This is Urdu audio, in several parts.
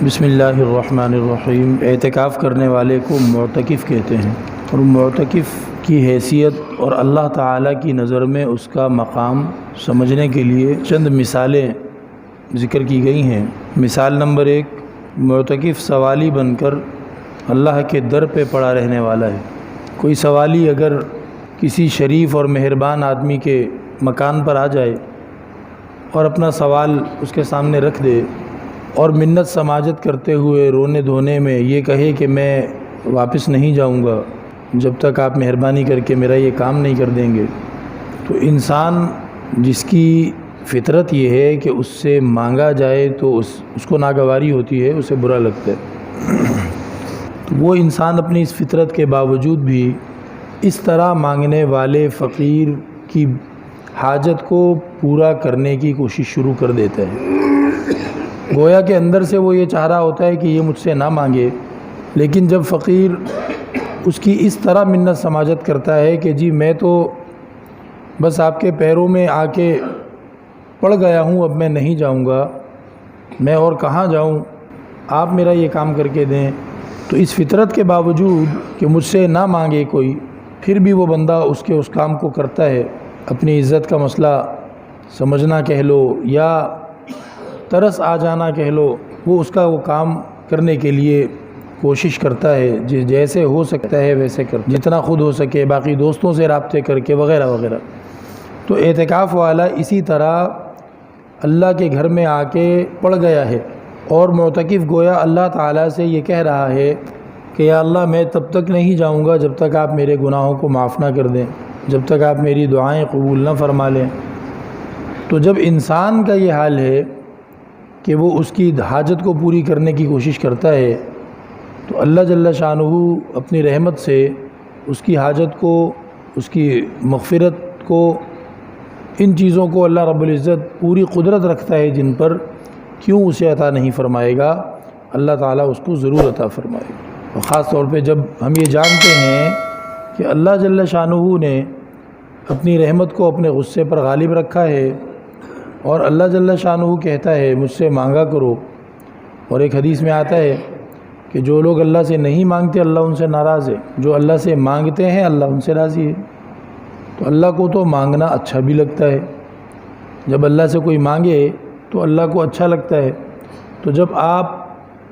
بسم اللہ الرحمن الرحیم۔ اعتکاف کرنے والے کو معتکف کہتے ہیں، اور معتکف کی حیثیت اور اللہ تعالیٰ کی نظر میں اس کا مقام سمجھنے کے لیے چند مثالیں ذکر کی گئی ہیں۔ مثال نمبر 1، معتکف سوالی بن کر اللہ کے در پہ پڑا رہنے والا ہے۔ کوئی سوالی اگر کسی شریف اور مہربان آدمی کے مکان پر آ جائے اور اپنا سوال اس کے سامنے رکھ دے اور منت سماجت کرتے ہوئے رونے دھونے میں یہ کہے کہ میں واپس نہیں جاؤں گا جب تک آپ مہربانی کر کے میرا یہ کام نہیں کر دیں گے، تو انسان جس کی فطرت یہ ہے کہ اس سے مانگا جائے تو اس کو ناگواری ہوتی ہے، اسے برا لگتا ہے، تو وہ انسان اپنی اس فطرت کے باوجود بھی اس طرح مانگنے والے فقیر کی حاجت کو پورا کرنے کی کوشش شروع کر دیتا ہے۔ گویا کہ اندر سے وہ یہ چاہ رہا ہوتا ہے کہ یہ مجھ سے نہ مانگے، لیکن جب فقیر اس کی اس طرح منت سماجت کرتا ہے کہ جی میں تو بس آپ کے پیروں میں آ کے پڑ گیا ہوں، اب میں نہیں جاؤں گا، میں اور کہاں جاؤں، آپ میرا یہ کام کر کے دیں، تو اس فطرت کے باوجود کہ مجھ سے نہ مانگے کوئی، پھر بھی وہ بندہ اس کام کو کرتا ہے۔ اپنی عزت کا مسئلہ سمجھنا کہہ لو یا ترس آ جانا کہہ لو، وہ کام کرنے کے لیے کوشش کرتا ہے، جیسے ہو سکتا ہے ویسے جتنا خود ہو سکے، باقی دوستوں سے رابطے کر کے وغیرہ وغیرہ۔ تو اعتکاف والا اسی طرح اللہ کے گھر میں آ کے پڑ گیا ہے، اور معتکف گویا اللہ تعالیٰ سے یہ کہہ رہا ہے کہ یا اللہ میں تب تک نہیں جاؤں گا جب تک آپ میرے گناہوں کو معاف نہ کر دیں، جب تک آپ میری دعائیں قبول نہ فرما لیں۔ تو جب انسان کا یہ حال ہے کہ وہ اس کی حاجت کو پوری کرنے کی کوشش کرتا ہے، تو اللہ جل شانہ اپنی رحمت سے اس کی حاجت کو، اس کی مغفرت کو، ان چیزوں کو اللہ رب العزت پوری قدرت رکھتا ہے جن پر، کیوں اسے عطا نہیں فرمائے گا؟ اللہ تعالیٰ اس کو ضرور عطا فرمائے گا۔ اور خاص طور پہ جب ہم یہ جانتے ہیں کہ اللہ جل شانہ نے اپنی رحمت کو اپنے غصے پر غالب رکھا ہے، اور اللہ جل شانہ کہتا ہے مجھ سے مانگا کرو، اور ایک حدیث میں آتا ہے کہ جو لوگ اللہ سے نہیں مانگتے اللہ ان سے ناراض ہے، جو اللہ سے مانگتے ہیں اللہ ان سے راضی ہے۔ تو اللہ کو تو مانگنا اچھا بھی لگتا ہے، جب اللہ سے کوئی مانگے تو اللہ کو اچھا لگتا ہے۔ تو جب آپ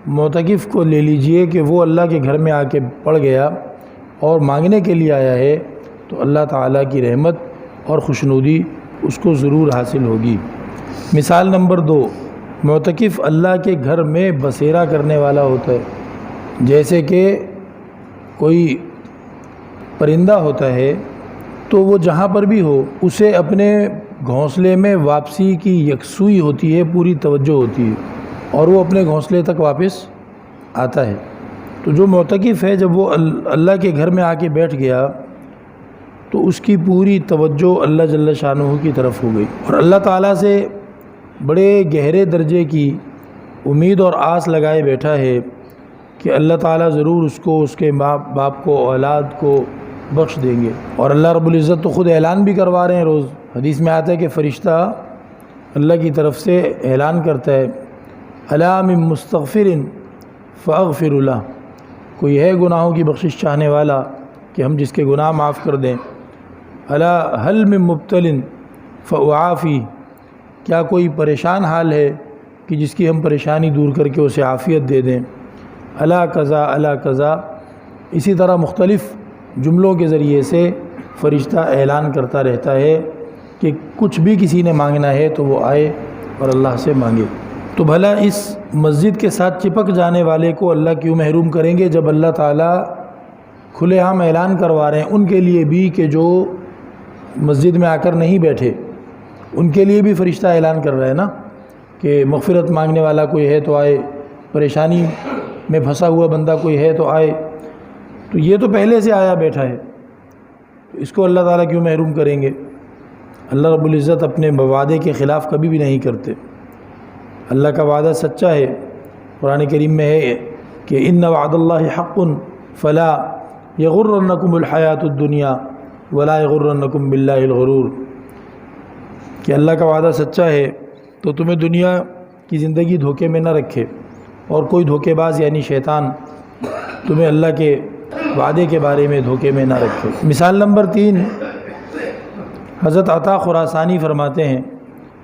معتکف کو لے لیجئے کہ وہ اللہ کے گھر میں آ کے پڑ گیا اور مانگنے کے لیے آیا ہے، تو اللہ تعالیٰ کی رحمت اور خوشنودی اس کو ضرور حاصل ہوگی۔ مثال نمبر 2، معتکف اللہ کے گھر میں بسیرا کرنے والا ہوتا ہے۔ جیسے کہ کوئی پرندہ ہوتا ہے تو وہ جہاں پر بھی ہو اسے اپنے گھونسلے میں واپسی کی یکسوئی ہوتی ہے، پوری توجہ ہوتی ہے، اور وہ اپنے گھونسلے تک واپس آتا ہے۔ تو جو معتکف ہے جب وہ اللہ کے گھر میں آ کے بیٹھ گیا تو اس کی پوری توجہ اللہ جل شانہ کی طرف ہو گئی، اور اللہ تعالیٰ سے بڑے گہرے درجے کی امید اور آس لگائے بیٹھا ہے کہ اللہ تعالیٰ ضرور اس کو، اس کے ماں باپ کو، اولاد کو بخش دیں گے۔ اور اللہ رب العزت تو خود اعلان بھی کروا رہے ہیں، روز حدیث میں آتا ہے کہ فرشتہ اللہ کی طرف سے اعلان کرتا ہے الا من مستغفر فاغفر له، کوئی ہے گناہوں کی بخشش چاہنے والا کہ ہم جس کے گناہ معاف کر دیں۔ الا هل من مبتل فاعافی، کیا کوئی پریشان حال ہے کہ جس کی ہم پریشانی دور کر کے اسے عافیت دے دیں۔ الا قضا الا قضا، اسی طرح مختلف جملوں کے ذریعے سے فرشتہ اعلان کرتا رہتا ہے کہ کچھ بھی کسی نے مانگنا ہے تو وہ آئے اور اللہ سے مانگے۔ تو بھلا اس مسجد کے ساتھ چپک جانے والے کو اللہ کیوں محروم کریں گے جب اللہ تعالیٰ کھلے عام اعلان کروا رہے ہیں ان کے لیے بھی کہ جو مسجد میں آ کر نہیں بیٹھے، ان کے لیے بھی فرشتہ اعلان کر رہا ہے نا کہ مغفرت مانگنے والا کوئی ہے تو آئے، پریشانی میں پھنسا ہوا بندہ کوئی ہے تو آئے۔ تو یہ تو پہلے سے آیا بیٹھا ہے، تو اس کو اللہ تعالیٰ کیوں محروم کریں گے؟ اللہ رب العزت اپنے وعدے کے خلاف کبھی بھی نہیں کرتے، اللہ کا وعدہ سچا ہے۔ قرآن کریم میں ہے کہ ان وعد اللہ حق فلا یغرنکم الحیات الدنیا ولا یغرنکم باللہ الغرور، کہ اللہ کا وعدہ سچا ہے تو تمہیں دنیا کی زندگی دھوکے میں نہ رکھے، اور کوئی دھوکے باز یعنی شیطان تمہیں اللہ کے وعدے کے بارے میں دھوکے میں نہ رکھے۔ مثال نمبر 3، حضرت عطا خراسانی فرماتے ہیں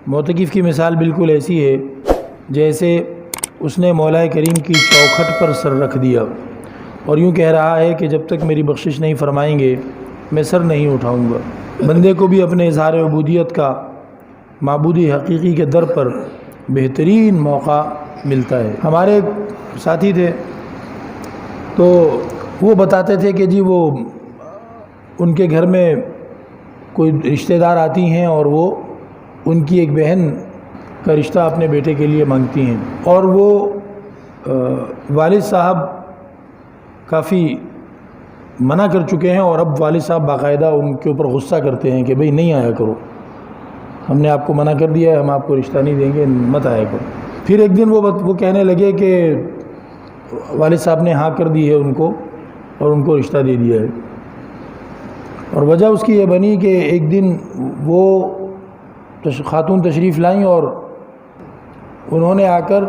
معتکف کی مثال بالکل ایسی ہے جیسے اس نے مولا کریم کی چوکھٹ پر سر رکھ دیا اور یوں کہہ رہا ہے کہ جب تک میری بخشش نہیں فرمائیں گے میں سر نہیں اٹھاؤں گا۔ بندے کو بھی اپنے اظہار عبودیت کا معبودی حقیقی کے در پر بہترین موقع ملتا ہے۔ ہمارے ساتھی تھے تو وہ بتاتے تھے کہ جی وہ ان کے گھر میں کوئی رشتہ دار آتی ہیں اور وہ ان کی ایک بہن کا رشتہ اپنے بیٹے کے لیے مانگتی ہیں، اور وہ والد صاحب کافی منع کر چکے ہیں، اور اب والد صاحب باقاعدہ ان کے اوپر غصہ کرتے ہیں کہ بھئی نہیں آیا کرو، ہم نے آپ کو منع کر دیا ہے، ہم آپ کو رشتہ نہیں دیں گے، مت آیا کرو۔ پھر ایک دن وہ کہنے لگے کہ والد صاحب نے ہاں کر دی ہے ان کو اور ان کو رشتہ دے دیا ہے، اور وجہ اس کی یہ بنی کہ ایک دن وہ خاتون تشریف لائیں اور انہوں نے آ کر،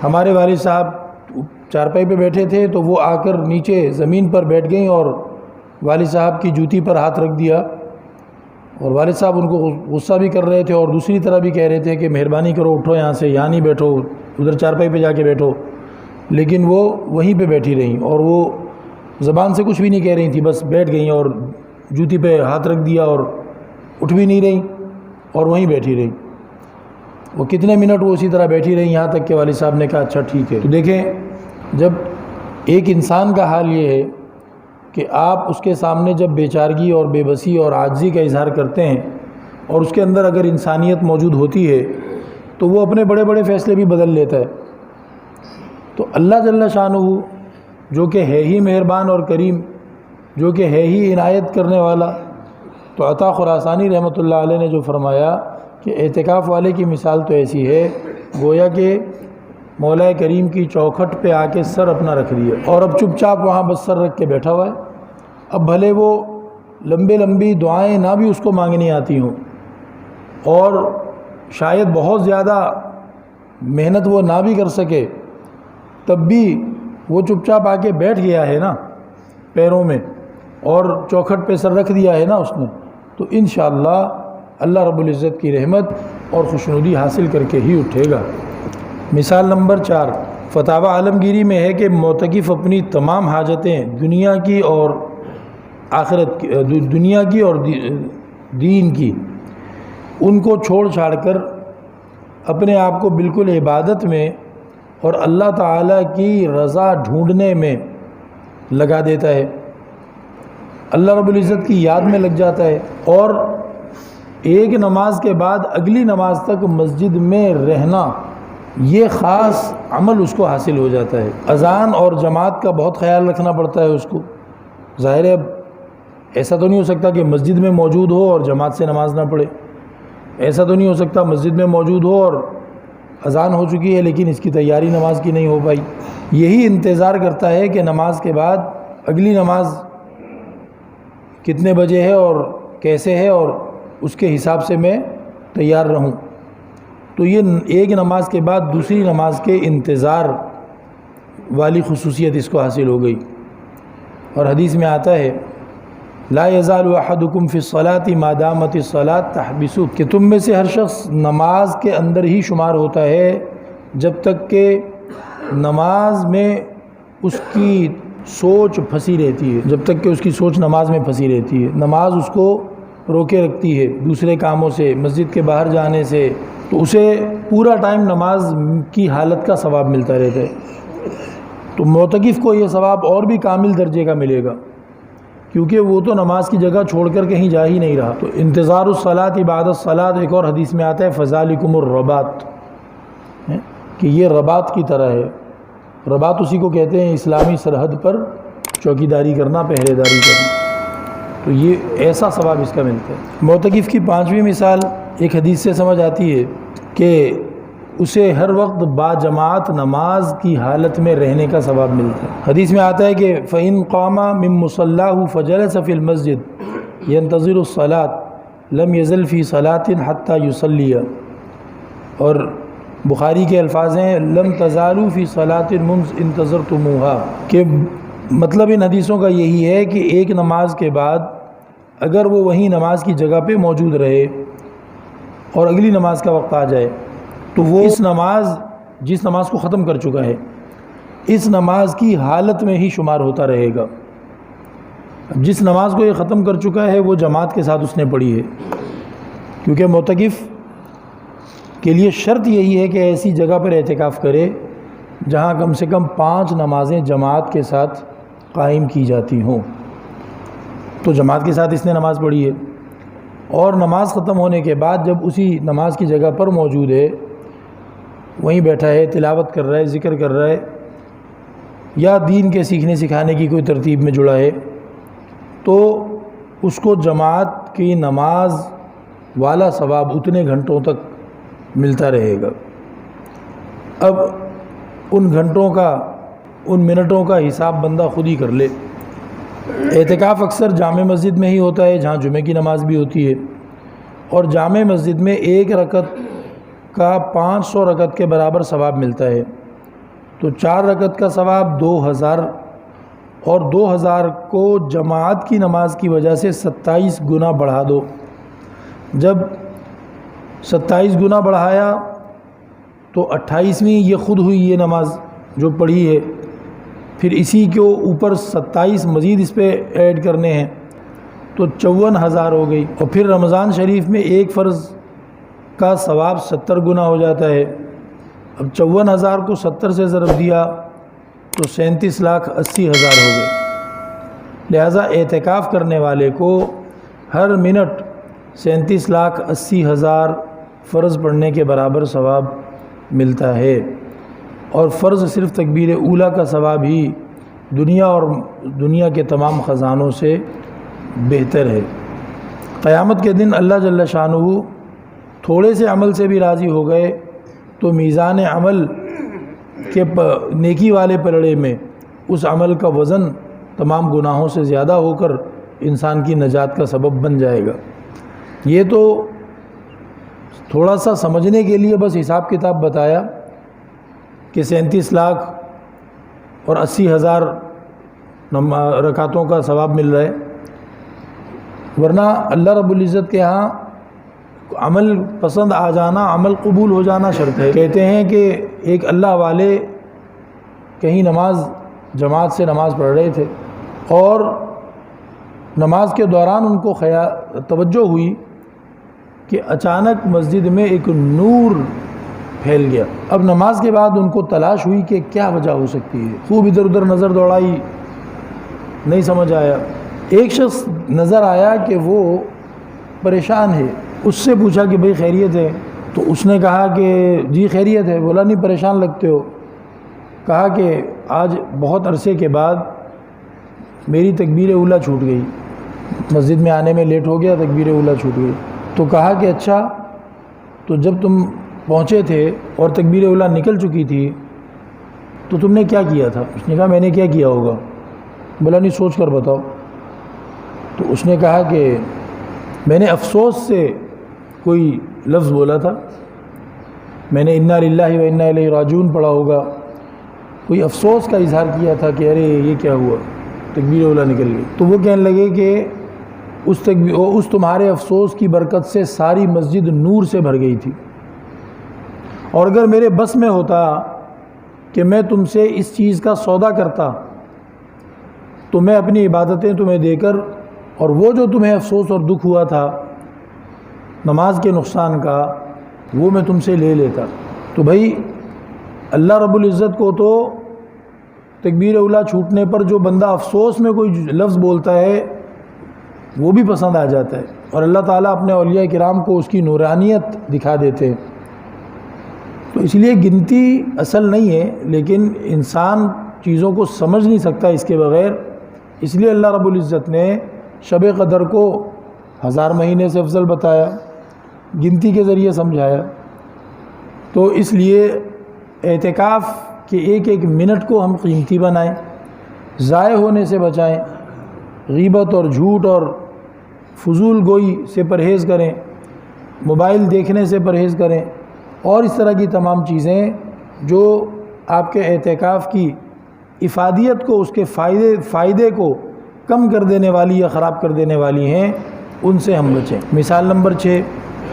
ہمارے والد صاحب چارپائی پہ بیٹھے تھے تو وہ آ کر نیچے زمین پر بیٹھ گئیں اور والد صاحب کی جوتی پر ہاتھ رکھ دیا، اور والد صاحب ان کو غصہ بھی کر رہے تھے اور دوسری طرح بھی کہہ رہے تھے کہ مہربانی کرو اٹھو یہاں سے، یہاں نہیں بیٹھو، ادھر چارپائی پہ جا کے بیٹھو، لیکن وہ وہیں پہ بیٹھی رہیں اور وہ زبان سے کچھ بھی نہیں کہہ رہی تھیں، بس بیٹھ گئیں اور جوتی پہ ہاتھ رکھ دیا اور اٹھ بھی نہیں رہیں اور وہیں بیٹھی رہیں۔ وہ کتنے منٹ وہ اسی طرح بیٹھی رہیں یہاں تک کہ والد صاحب نے کہا اچھا ٹھیک ہے۔ تو دیکھیں جب ایک انسان کا حال یہ ہے کہ آپ اس کے سامنے جب بیچارگی اور بے بسی اور عاجزی کا اظہار کرتے ہیں اور اس کے اندر اگر انسانیت موجود ہوتی ہے تو وہ اپنے بڑے بڑے فیصلے بھی بدل لیتا ہے۔ تو اللہ جل شانہ جو کہ ہے ہی مہربان اور کریم، جو کہ ہے ہی عنایت کرنے والا، تو عطا خراسانی رحمۃ اللہ علیہ نے جو فرمایا کہ اعتکاف والے کی مثال تو ایسی ہے گویا کہ مولا کریم کی چوکھٹ پہ آ کے سر اپنا رکھ دیا اور اب چپ چاپ وہاں بس سر رکھ کے بیٹھا ہوا ہے۔ اب بھلے وہ لمبی دعائیں نہ بھی اس کو مانگنی آتی ہوں اور شاید بہت زیادہ محنت وہ نہ بھی کر سکے، تب بھی وہ چپ چاپ آ کے بیٹھ گیا ہے نا پیروں میں اور چوکھٹ پہ سر رکھ دیا ہے نا اس نے، تو انشاءاللہ اللہ رب العزت کی رحمت اور خوشنودی حاصل کر کے ہی اٹھے گا۔ مثال نمبر 4، فتاوی عالمگیری میں ہے کہ معتکف اپنی تمام حاجتیں دنیا کی اور آخرت کی، دنیا کی اور دین کی، ان کو چھوڑ چھاڑ کر اپنے آپ کو بالکل عبادت میں اور اللہ تعالیٰ کی رضا ڈھونڈنے میں لگا دیتا ہے، اللہ رب العزت کی یاد میں لگ جاتا ہے، اور ایک نماز کے بعد اگلی نماز تک مسجد میں رہنا یہ خاص عمل اس کو حاصل ہو جاتا ہے۔ اذان اور جماعت کا بہت خیال رکھنا پڑتا ہے اس کو، ظاہر ہے اب ایسا تو نہیں ہو سکتا کہ مسجد میں موجود ہو اور جماعت سے نماز نہ پڑھے، ایسا تو نہیں ہو سکتا مسجد میں موجود ہو اور اذان ہو چکی ہے لیکن اس کی تیاری نماز کی نہیں ہو پائی، یہی انتظار کرتا ہے کہ نماز کے بعد اگلی نماز کتنے بجے ہے اور کیسے ہے اور اس کے حساب سے میں تیار رہوں۔ تو یہ ایک نماز کے بعد دوسری نماز کے انتظار والی خصوصیت اس کو حاصل ہو گئی، اور حدیث میں آتا ہے لا یزال احدکم فی الصلاۃ ما دامت الصلاۃ تحبسہ، کہ تم میں سے ہر شخص نماز کے اندر ہی شمار ہوتا ہے جب تک کہ نماز میں اس کی سوچ پھنسی رہتی ہے، جب تک کہ اس کی سوچ نماز میں پھنسی رہتی ہے، نماز اس کو روکے رکھتی ہے دوسرے کاموں سے، مسجد کے باہر جانے سے، تو اسے پورا ٹائم نماز کی حالت کا ثواب ملتا رہتا ہے۔ تو معتکف کو یہ ثواب اور بھی کامل درجے کا ملے گا کیونکہ وہ تو نماز کی جگہ چھوڑ کر کہیں جا ہی نہیں رہا۔ تو انتظار الصلاۃ بعد الصلاۃ، ایک اور حدیث میں آتا ہے فذالکم الرباط، کہ یہ رباط کی طرح ہے۔ رباط اسی کو کہتے ہیں اسلامی سرحد پر چوکیداری کرنا، پہرے داری کرنا، تو یہ ایسا ثواب اس کا ملتا ہے۔ معتکف کی 5ویں مثال ایک حدیث سے سمجھ آتی ہے کہ اسے ہر وقت با جماعت نماز کی حالت میں رہنے کا ثواب ملتا ہے۔ حدیث میں آتا ہے کہ فَإِن قَامَ مِن مُصَلَّاهُ فَجَلَسَ فِي الْمَسْجِدِ يَنْتَظِرُ الصَّلَاةَ لَمْ يَزَلْ فِي صَلَاةٍ حَتَّى يُصَلِّيَ، اور بخاری کے الفاظ ہیں لم تزالوا فی صلاۃ منذ انتظرتموها، کہ مطلب ان حدیثوں کا یہی ہے کہ ایک نماز کے بعد اگر وہ وہیں نماز کی جگہ پہ موجود رہے اور اگلی نماز کا وقت آ جائے تو وہ جس نماز کو ختم کر چکا ہے اس نماز کی حالت میں ہی شمار ہوتا رہے گا۔ جس نماز کو یہ ختم کر چکا ہے وہ جماعت کے ساتھ اس نے پڑھی ہے، کیونکہ معتکف کے لیے شرط یہی ہے کہ ایسی جگہ پر اعتکاف کرے جہاں کم سے کم 5 نمازیں جماعت کے ساتھ قائم کی جاتی ہوں۔ تو جماعت کے ساتھ اس نے نماز پڑھی ہے، اور نماز ختم ہونے کے بعد جب اسی نماز کی جگہ پر موجود ہے، وہیں بیٹھا ہے، تلاوت کر رہا ہے، ذکر کر رہا ہے، یا دین کے سیکھنے سکھانے کی کوئی ترتیب میں جڑا ہے، تو اس کو جماعت کی نماز والا ثواب اتنے گھنٹوں تک ملتا رہے گا۔ اب ان گھنٹوں کا، ان منٹوں کا حساب بندہ خود ہی کر لے۔ اعتکاف اکثر جامع مسجد میں ہی ہوتا ہے جہاں جمعہ کی نماز بھی ہوتی ہے، اور جامع مسجد میں 1 رکعت کا 500 رکعت کے برابر ثواب ملتا ہے، تو 4 رکعت کا ثواب 2000، اور 2000 کو جماعت کی نماز کی وجہ سے 27 گنا بڑھا دو۔ جب 27 گنا بڑھایا تو 28ویں یہ خود ہوئی یہ نماز جو پڑھی ہے، پھر اسی کے اوپر 27 مزید اس پہ ایڈ کرنے ہیں تو 54,000 ہو گئی، اور پھر رمضان شریف میں ایک فرض کا ثواب 70 گنا ہو جاتا ہے۔ اب 54,000 کو 70 سے ضرب دیا تو 37,80,000 ہو گئے۔ لہٰذا اعتکاف کرنے والے کو ہر منٹ 37,80,000 فرض پڑھنے کے برابر ثواب ملتا ہے، اور فرض صرف تکبیر اولیٰ کا ثواب ہی دنیا اور دنیا کے تمام خزانوں سے بہتر ہے۔ قیامت کے دن اللہ جل شانہ تھوڑے سے عمل سے بھی راضی ہو گئے تو میزان عمل کے نیکی والے پلڑے میں اس عمل کا وزن تمام گناہوں سے زیادہ ہو کر انسان کی نجات کا سبب بن جائے گا۔ یہ تو تھوڑا سا سمجھنے کے لیے بس حساب کتاب بتایا کہ 37 لاکھ اور 80,000 رکعتوں کا ثواب مل رہا ہے، ورنہ اللہ رب العزت کے ہاں عمل پسند آ جانا، عمل قبول ہو جانا شرط ہے۔ کہتے ہیں کہ ایک اللہ والے کہیں جماعت سے نماز پڑھ رہے تھے، اور نماز کے دوران ان کو توجہ ہوئی کہ اچانک مسجد میں ایک نور پھیل گیا۔ اب نماز کے بعد ان کو تلاش ہوئی کہ کیا وجہ ہو سکتی ہے، خوب ادھر ادھر نظر دوڑائی، نہیں سمجھ آیا۔ ایک شخص نظر آیا کہ وہ پریشان ہے، اس سے پوچھا کہ بھئی خیریت ہے؟ تو اس نے کہا کہ جی خیریت ہے۔ بولا نہیں پریشان لگتے ہو؟ کہا کہ آج بہت عرصے کے بعد میری تکبیر اولیٰ چھوٹ گئی، مسجد میں آنے میں لیٹ ہو گیا، تکبیر اولیٰ چھوٹ گئی۔ تو کہا کہ اچھا، تو جب تم پہنچے تھے اور تکبیر اولیٰ نکل چکی تھی تو تم نے کیا کیا تھا؟ اس نے کہا میں نے کیا کیا ہوگا؟ بولا نہیں سوچ کر بتاؤ۔ تو اس نے کہا کہ میں نے افسوس سے کوئی لفظ بولا تھا، میں نے انا للہ و انا الیہ راجعون پڑھا ہوگا، کوئی افسوس کا اظہار کیا تھا کہ ارے یہ کیا ہوا، تکبیر اولیٰ نکل گئی۔ تو وہ کہنے لگے کہ اس تمہارے افسوس کی برکت سے ساری مسجد نور سے بھر گئی تھی، اور اگر میرے بس میں ہوتا کہ میں تم سے اس چیز کا سودا کرتا تو میں اپنی عبادتیں تمہیں دے کر، اور وہ جو تمہیں افسوس اور دکھ ہوا تھا نماز کے نقصان کا، وہ میں تم سے لے لیتا۔ تو بھائی اللہ رب العزت کو تو تکبیر اولیٰ چھوٹنے پر جو بندہ افسوس میں کوئی لفظ بولتا ہے وہ بھی پسند آ جاتا ہے، اور اللہ تعالیٰ اپنے اولیاء کرام کو اس کی نورانیت دکھا دیتے ہیں۔ تو اس لیے گنتی اصل نہیں ہے، لیکن انسان چیزوں کو سمجھ نہیں سکتا اس کے بغیر، اس لیے اللہ رب العزت نے شب قدر کو 1000 مہینے سے افضل بتایا، گنتی کے ذریعے سمجھایا۔ تو اس لیے اعتکاف کے ایک ایک منٹ کو ہم قیمتی بنائیں، ضائع ہونے سے بچائیں، غیبت اور جھوٹ اور فضول گوئی سے پرہیز کریں، موبائل دیکھنے سے پرہیز کریں، اور اس طرح کی تمام چیزیں جو آپ کے اعتکاف کی افادیت کو، اس کے فائدے کو کم کر دینے والی یا خراب کر دینے والی ہیں، ان سے ہم بچیں۔ مثال نمبر 6،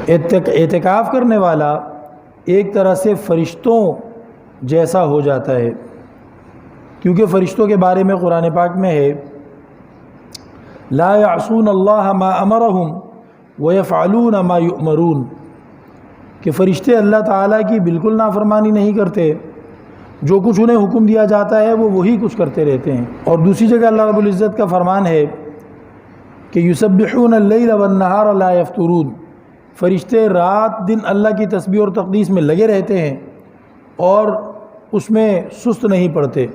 اعتکاف کرنے والا ایک طرح سے فرشتوں جیسا ہو جاتا ہے، کیونکہ فرشتوں کے بارے میں قرآن پاک میں ہے لا یعصون اللہ ما امرہم ویفعلون ما یؤمرون، کہ فرشتے اللہ تعالیٰ کی بالکل نافرمانی نہیں کرتے، جو کچھ انہیں حکم دیا جاتا ہے وہ وہی کچھ کرتے رہتے ہیں۔ اور دوسری جگہ اللہ رب العزت کا فرمان ہے کہ یسبحون اللیل والنہار لا یفترون، فرشتے رات دن اللہ کی تسبیح اور تقدیس میں لگے رہتے ہیں اور اس میں سست نہیں پڑتے۔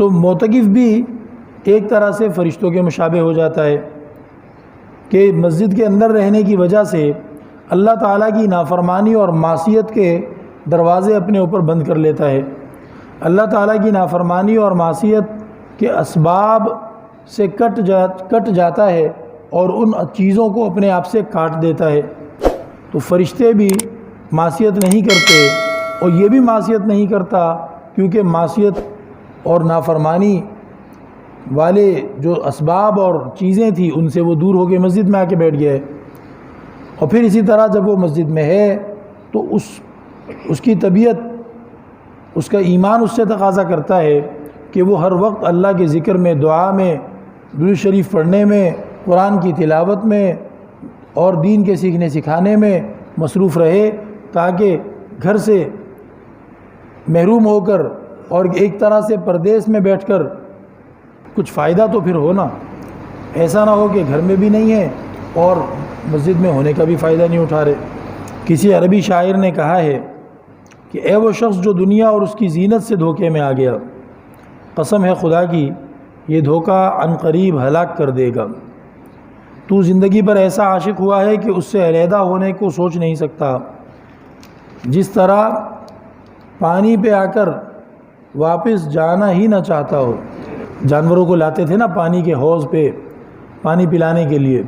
معتکف بھی ایک طرح سے فرشتوں کے مشابہ ہو جاتا ہے کہ مسجد کے اندر رہنے کی وجہ سے اللہ تعالیٰ کی نافرمانی اور معصیت کے دروازے اپنے اوپر بند کر لیتا ہے، اللہ تعالیٰ کی نافرمانی اور معصیت کے اسباب سے کٹ جاتا ہے اور ان چیزوں کو اپنے آپ سے کاٹ دیتا ہے۔ تو فرشتے بھی معصیت نہیں کرتے اور یہ بھی معصیت نہیں کرتا، کیونکہ معصیت اور نافرمانی والے جو اسباب اور چیزیں تھیں ان سے وہ دور ہو کے مسجد میں آ کے بیٹھ گیا ہے۔ اور پھر اسی طرح جب وہ مسجد میں ہے تو اس کی طبیعت، اس کا ایمان اس سے تقاضا کرتا ہے کہ وہ ہر وقت اللہ کے ذکر میں، دعا میں، درود شریف پڑھنے میں، قرآن کی تلاوت میں اور دین کے سیکھنے سکھانے میں مصروف رہے، تاکہ گھر سے محروم ہو کر اور ایک طرح سے پردیس میں بیٹھ کر کچھ فائدہ تو پھر ہونا، ایسا نہ ہو کہ گھر میں بھی نہیں ہے اور مسجد میں ہونے کا بھی فائدہ نہیں اٹھا رہے۔ کسی عربی شاعر نے کہا ہے کہ اے وہ شخص جو دنیا اور اس کی زینت سے دھوکے میں آ گیا، قسم ہے خدا کی یہ دھوکہ عن قریب ہلاک کر دے گا۔ تو زندگی پر ایسا عاشق ہوا ہے کہ اس سے علیحدہ ہونے کو سوچ نہیں سکتا، جس طرح پانی پہ آ کر واپس جانا ہی نہ چاہتا ہو۔ جانوروں کو لاتے تھے نا پانی کے حوض پہ پانی پلانے کے لیے،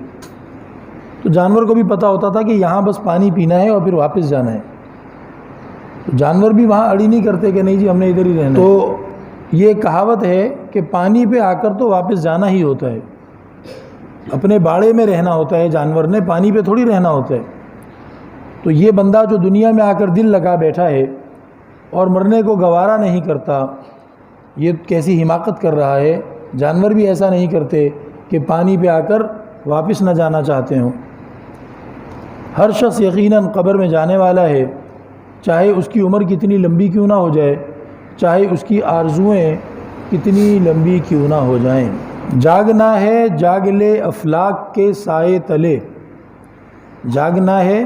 تو جانور کو بھی پتہ ہوتا تھا کہ یہاں بس پانی پینا ہے اور پھر واپس جانا ہے، تو جانور بھی وہاں اڑی نہیں کرتے کہ نہیں جی ہم نے ادھر ہی رہنا ہے۔ تو یہ کہاوت ہے کہ پانی پہ آ کر تو واپس جانا ہی ہوتا ہے، اپنے باڑے میں رہنا ہوتا ہے، جانور نے پانی پہ تھوڑی رہنا ہوتا ہے۔ تو یہ بندہ جو دنیا میں آ کر دل لگا بیٹھا ہے اور مرنے کو گوارا نہیں کرتا، یہ کیسی حماقت کر رہا ہے۔ جانور بھی ایسا نہیں کرتے کہ پانی پہ آ کر واپس نہ جانا چاہتے ہوں۔ ہر شخص یقیناً قبر میں جانے والا ہے، چاہے اس کی عمر کتنی لمبی کیوں نہ ہو جائے، چاہے اس کی آرزوئیں کتنی لمبی کیوں نہ ہو جائیں۔ جاگنا ہے جاگ لے افلاک کے سائے تلے، جاگنا ہے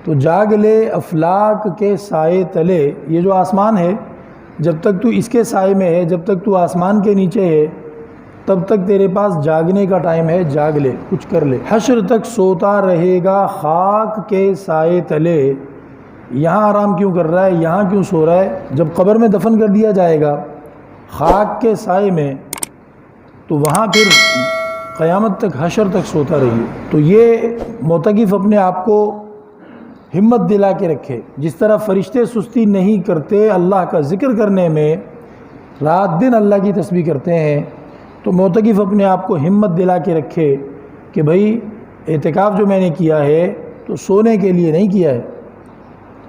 تو جاگ لے افلاک کے سائے تلے۔ یہ جو آسمان ہے جب تک تو اس کے سائے میں ہے، جب تک تو آسمان کے نیچے ہے، تب تک تیرے پاس جاگنے کا ٹائم ہے، جاگ لے، کچھ کر لے۔ حشر تک سوتا رہے گا خاک کے سائے تلے، یہاں آرام کیوں کر رہا ہے، یہاں کیوں سو رہا ہے؟ جب قبر میں دفن کر دیا جائے گا خاک کے سائے میں، تو وہاں پھر قیامت تک، حشر تک سوتا رہیے۔ تو یہ معتکف اپنے آپ کو ہمت دلا کے رکھے، جس طرح فرشتے سستی نہیں کرتے اللہ کا ذکر کرنے میں، رات دن اللہ کی تسبیح کرتے ہیں، تو معتکف اپنے آپ کو ہمت دلا کے رکھے کہ بھائی اعتکاف جو میں نے کیا ہے تو سونے کے لیے نہیں کیا ہے،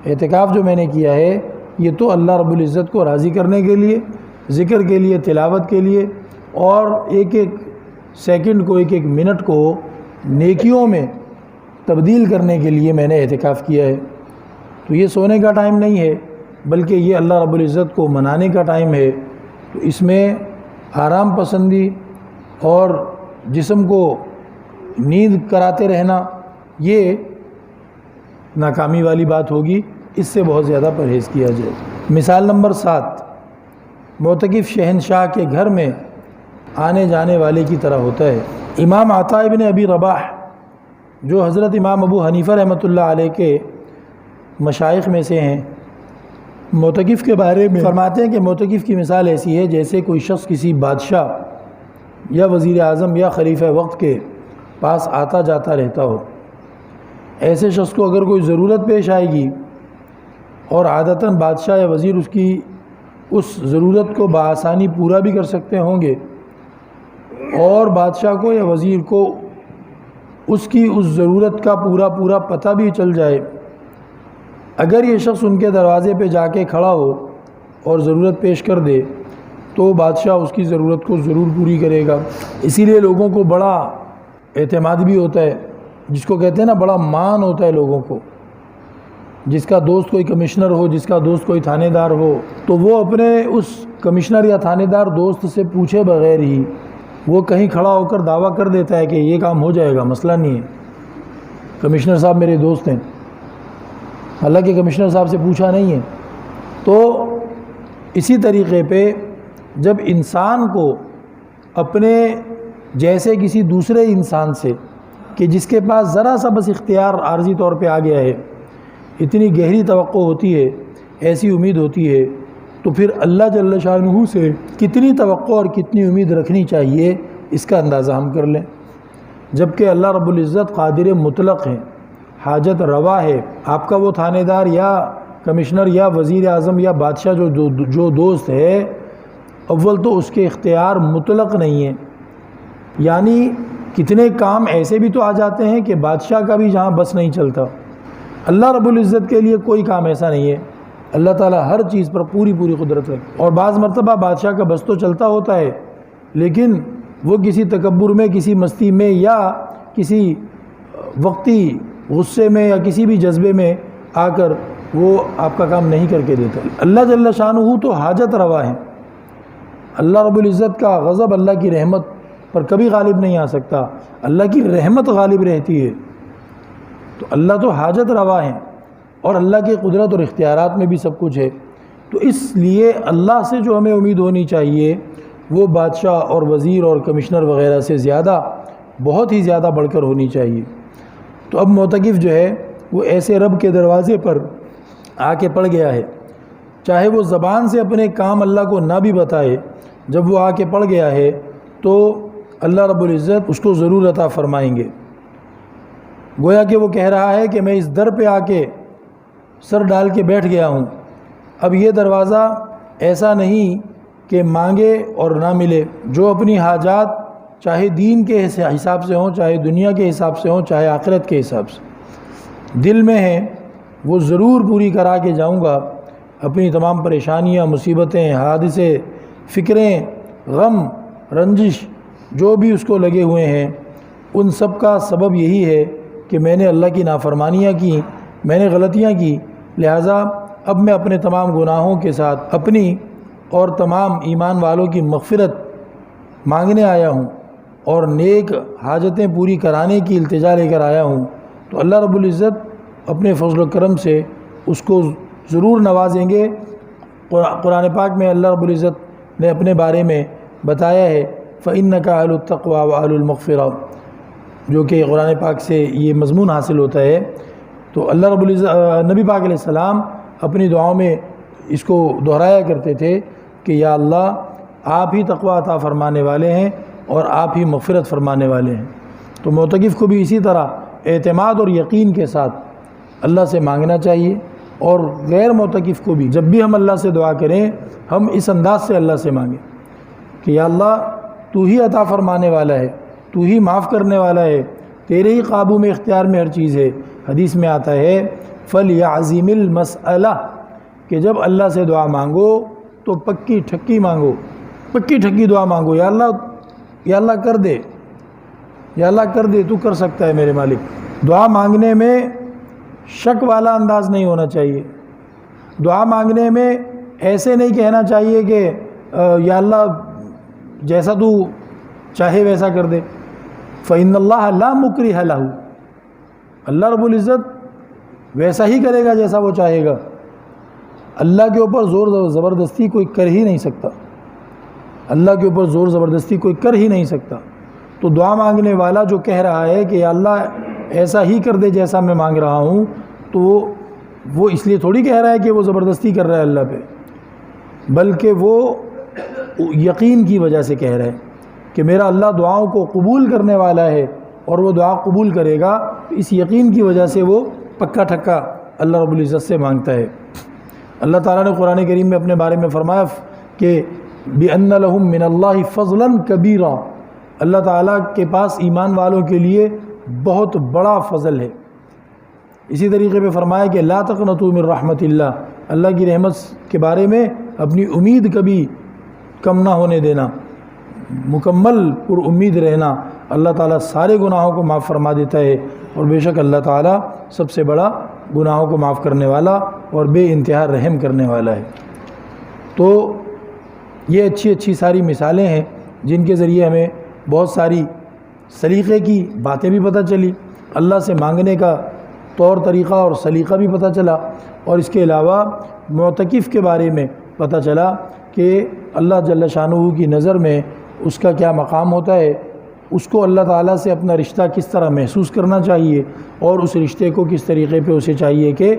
اعتکاف جو میں نے کیا ہے یہ تو اللہ رب العزت کو راضی کرنے کے لیے، ذکر کے لیے، تلاوت کے لیے، اور ایک ایک سیکنڈ کو، ایک ایک منٹ کو نیکیوں میں تبدیل کرنے کے لیے میں نے اعتکاف کیا ہے۔ تو یہ سونے کا ٹائم نہیں ہے، بلکہ یہ اللہ رب العزت کو منانے کا ٹائم ہے۔ تو اس میں آرام پسندی اور جسم کو نیند کراتے رہنا یہ ناکامی والی بات ہوگی، اس سے بہت زیادہ پرہیز کیا جائے۔ مثال نمبر 7، معتکف شہنشاہ کے گھر میں آنے جانے والے کی طرح ہوتا ہے۔ امام عطا ابن ابی رباح جو حضرت امام ابو حنیفہ رحمۃ اللہ علیہ کے مشائخ میں سے ہیں، معتکف کے بارے میں فرماتے ہیں کہ معتکف کی مثال ایسی ہے جیسے کوئی شخص کسی بادشاہ یا وزیر اعظم یا خلیفہ وقت کے پاس آتا جاتا رہتا ہو۔ ایسے شخص کو اگر کوئی ضرورت پیش آئے گی اور عادتاً بادشاہ یا وزیر اس کی اس ضرورت کو بآسانی پورا بھی کر سکتے ہوں گے، اور بادشاہ کو یا وزیر کو اس کی اس ضرورت کا پورا پتہ بھی چل جائے، اگر یہ شخص ان کے دروازے پہ جا کے کھڑا ہو اور ضرورت پیش کر دے تو بادشاہ اس کی ضرورت کو ضرور پوری کرے گا۔ اسی لیے لوگوں کو بڑا اعتماد بھی ہوتا ہے، جس کو کہتے ہیں نا، بڑا مان ہوتا ہے لوگوں کو۔ جس کا دوست کوئی کمشنر ہو، جس کا دوست کوئی تھانے دار ہو، تو وہ اپنے اس کمشنر یا تھانے دار دوست سے پوچھے بغیر ہی وہ کہیں کھڑا ہو کر دعویٰ کر دیتا ہے کہ یہ کام ہو جائے گا، مسئلہ نہیں ہے، کمشنر صاحب میرے دوست ہیں، حالانکہ کمشنر صاحب سے پوچھا نہیں ہے۔ تو اسی طریقے پہ جب انسان کو اپنے جیسے کسی دوسرے انسان سے، کہ جس کے پاس ذرا سا بس اختیار عارضی طور پہ آ گیا ہے، اتنی گہری توقع ہوتی ہے، ایسی امید ہوتی ہے، تو پھر اللہ جل شانہ سے کتنی توقع اور کتنی امید رکھنی چاہیے، اس کا اندازہ ہم کر لیں۔ جبکہ اللہ رب العزت قادر مطلق ہے، حاجت روا ہے۔ آپ کا وہ تھانے دار یا کمشنر یا وزیر اعظم یا بادشاہ جو دوست ہے، اول تو اس کے اختیار مطلق نہیں ہے، یعنی کتنے کام ایسے بھی تو آ جاتے ہیں کہ بادشاہ کا بھی جہاں بس نہیں چلتا۔ اللہ رب العزت کے لیے کوئی کام ایسا نہیں ہے، اللہ تعالیٰ ہر چیز پر پوری قدرت رکھتا ہے۔ اور بعض مرتبہ بادشاہ کا بس تو چلتا ہوتا ہے، لیکن وہ کسی تکبر میں، کسی مستی میں، یا کسی وقتی غصے میں یا کسی بھی جذبے میں آ کر وہ آپ کا کام نہیں کر کے دیتا۔ اللہ جل شانہ تو حاجت روا ہے، اللہ رب العزت کا غضب اللہ کی رحمت پر کبھی غالب نہیں آ سکتا، اللہ کی رحمت غالب رہتی ہے۔ تو اللہ تو حاجت روا ہے، اور اللہ کی قدرت اور اختیارات میں بھی سب کچھ ہے۔ تو اس لیے اللہ سے جو ہمیں امید ہونی چاہیے وہ بادشاہ اور وزیر اور کمشنر وغیرہ سے زیادہ، بہت ہی زیادہ بڑھ کر ہونی چاہیے۔ تو اب معتکف جو ہے وہ ایسے رب کے دروازے پر آ کے پڑ گیا ہے، چاہے وہ زبان سے اپنے کام اللہ کو نہ بھی بتائے، جب وہ آ کے پڑ گیا ہے تو اللہ رب العزت اس کو ضرور عطا فرمائیں گے۔ گویا کہ وہ کہہ رہا ہے کہ میں اس در پہ آ کے سر ڈال کے بیٹھ گیا ہوں، اب یہ دروازہ ایسا نہیں کہ مانگے اور نہ ملے، جو اپنی حاجات چاہے دین کے حساب سے ہوں، چاہے دنیا کے حساب سے ہوں، چاہے آخرت کے حساب سے دل میں ہیں، وہ ضرور پوری کرا کے جاؤں گا۔ اپنی تمام پریشانیاں، مصیبتیں، حادثے، فکریں، غم، رنجش جو بھی اس کو لگے ہوئے ہیں، ان سب کا سبب یہی ہے کہ میں نے اللہ کی نافرمانیاں کی، میں نے غلطیاں کی، لہٰذا اب میں اپنے تمام گناہوں کے ساتھ اپنی اور تمام ایمان والوں کی مغفرت مانگنے آیا ہوں، اور نیک حاجتیں پوری کرانے کی التجا لے کر آیا ہوں۔ تو اللہ رب العزت اپنے فضل و کرم سے اس کو ضرور نوازیں گے۔ قرآن پاک میں اللہ رب العزت نے اپنے بارے میں بتایا ہے فَإِنَّكَ أَهْلُ التَّقْوَى وَأَهْلُ الْمَغْفِرَةِ، جو کہ قرآن پاک سے یہ مضمون حاصل ہوتا ہے۔ تو اللہ رب العزت، نبی پاک علیہ السلام اپنی دعاؤں میں اس کو دہرایا کرتے تھے کہ یا اللہ آپ ہی تقوی عطا فرمانے والے ہیں اور آپ ہی مغفرت فرمانے والے ہیں۔ تو معتکف کو بھی اسی طرح اعتماد اور یقین کے ساتھ اللہ سے مانگنا چاہیے، اور غیر معتکف کو بھی جب بھی ہم اللہ سے دعا کریں ہم اس انداز سے اللہ سے مانگیں کہ یا اللہ تو ہی عطا فرمانے والا ہے، تو ہی معاف کرنے والا ہے، تیرے ہی قابو میں، اختیار میں ہر چیز ہے۔ حدیث میں آتا ہے فَلْيَعْزِمِ الْمَسْأَلَةَ، کہ جب اللہ سے دعا مانگو تو پکی ٹھکی مانگو، پکی ٹھکی دعا مانگو، یا اللہ کر دے، یا اللہ کر دے، تو کر سکتا ہے میرے مالک۔ دعا مانگنے میں شک والا انداز نہیں ہونا چاہیے، دعا مانگنے میں ایسے نہیں کہنا چاہیے کہ یا اللہ جیسا تو چاہے ویسا کر دے۔ فَإِنَّ اللَّهَ لَا مُكْرِهَ لَهُ، اللہ رب العزت ویسا ہی کرے گا جیسا وہ چاہے گا۔ اللہ کے اوپر زور زبردستی کوئی کر ہی نہیں سکتا، اللہ کے اوپر زور زبردستی کوئی کر ہی نہیں سکتا۔ تو دعا مانگنے والا جو کہہ رہا ہے کہ یا اللہ ایسا ہی کر دے جیسا میں مانگ رہا ہوں، تو وہ اس لیے تھوڑی کہہ رہا ہے کہ وہ زبردستی کر رہا ہے اللہ پہ، بلکہ وہ یقین کی وجہ سے کہہ رہا ہے کہ میرا اللہ دعاؤں کو قبول کرنے والا ہے اور وہ دعا قبول کرے گا۔ اس یقین کی وجہ سے وہ پکا ٹھکا اللہ رب العزت سے مانگتا ہے۔ اللہ تعالیٰ نے قرآن کریم میں اپنے بارے میں فرمایا کہ بِأَنَّ لَهُم مِّنَ اللَّهِ فَضْلًا كَبِيرًا، اللہ تعالیٰ کے پاس ایمان والوں کے لیے بہت بڑا فضل ہے۔ اسی طریقے پہ فرمایا کہ لا تقنطوا من رحمت اللہ، اللہ کی رحمت کے بارے میں اپنی امید کبھی کم نہ ہونے دینا، مکمل پر امید رہنا۔ اللہ تعالیٰ سارے گناہوں کو معاف فرما دیتا ہے، اور بے شک اللہ تعالیٰ سب سے بڑا گناہوں کو معاف کرنے والا اور بے انتہا رحم کرنے والا ہے۔ تو یہ اچھی اچھی ساری مثالیں ہیں جن کے ذریعے ہمیں بہت ساری سلیقے کی باتیں بھی پتہ چلی، اللہ سے مانگنے کا طور طریقہ اور سلیقہ بھی پتہ چلا، اور اس کے علاوہ معتکف کے بارے میں پتہ چلا کہ اللہ جل شانہ کی نظر میں اس کا کیا مقام ہوتا ہے، اس کو اللہ تعالیٰ سے اپنا رشتہ کس طرح محسوس کرنا چاہیے، اور اس رشتے کو کس طریقے پہ اسے چاہیے کہ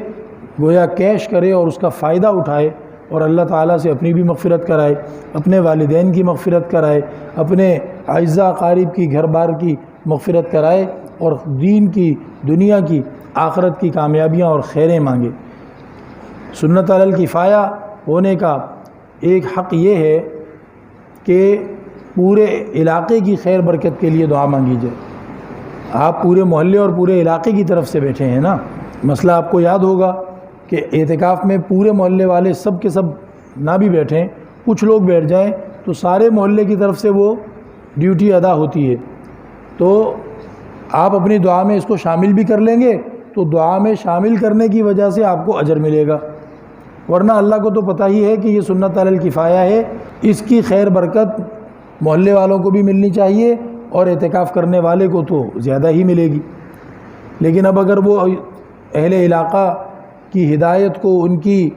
گویا کیش کرے اور اس کا فائدہ اٹھائے، اور اللہ تعالیٰ سے اپنی بھی مغفرت کرائے، اپنے والدین کی مغفرت کرائے، اپنے اعزاء اقارب کی گھر بار کی مغفرت کرائے، اور دین کی، دنیا کی، آخرت کی کامیابیاں اور خیریں مانگے۔ سنت علی الکفایہ ہونے کا ایک حق یہ ہے کہ پورے علاقے کی خیر برکت کے لیے دعا مانگی جائے۔ آپ پورے محلے اور پورے علاقے کی طرف سے بیٹھے ہیں نا، مسئلہ آپ کو یاد ہوگا کہ اعتکاف میں پورے محلے والے سب کے سب نہ بھی بیٹھیں، کچھ لوگ بیٹھ جائیں تو سارے محلے کی طرف سے وہ ڈیوٹی ادا ہوتی ہے۔ تو آپ اپنی دعا میں اس کو شامل بھی کر لیں گے تو دعا میں شامل کرنے کی وجہ سے آپ کو اجر ملے گا، ورنہ اللہ کو تو پتہ ہی ہے کہ یہ سنت علی الکفایہ ہے، اس کی خیر برکت محلے والوں کو بھی ملنی چاہیے اور اعتکاف کرنے والے کو تو زیادہ ہی ملے گی۔ لیکن اب اگر وہ اہل علاقہ کی ہدایت کو، ان کی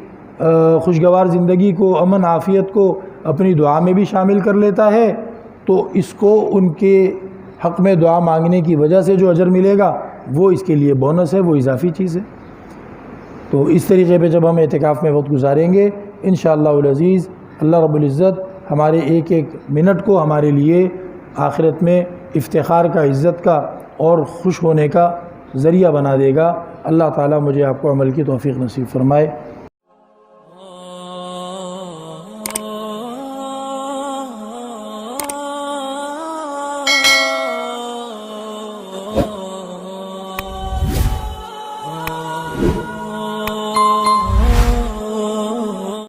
خوشگوار زندگی کو، امن عافیت کو اپنی دعا میں بھی شامل کر لیتا ہے تو اس کو ان کے حق میں دعا مانگنے کی وجہ سے جو اجر ملے گا وہ اس کے لیے بونس ہے، وہ اضافی چیز ہے۔ تو اس طریقے پہ جب ہم اعتکاف میں وقت گزاریں گے انشاءاللہ العزیز، اللہ رب العزت ہمارے ایک ایک منٹ کو ہمارے لیے آخرت میں افتخار کا، عزت کا اور خوش ہونے کا ذریعہ بنا دے گا۔ اللہ تعالیٰ مجھے آپ کو عمل کی توفیق نصیب فرمائے۔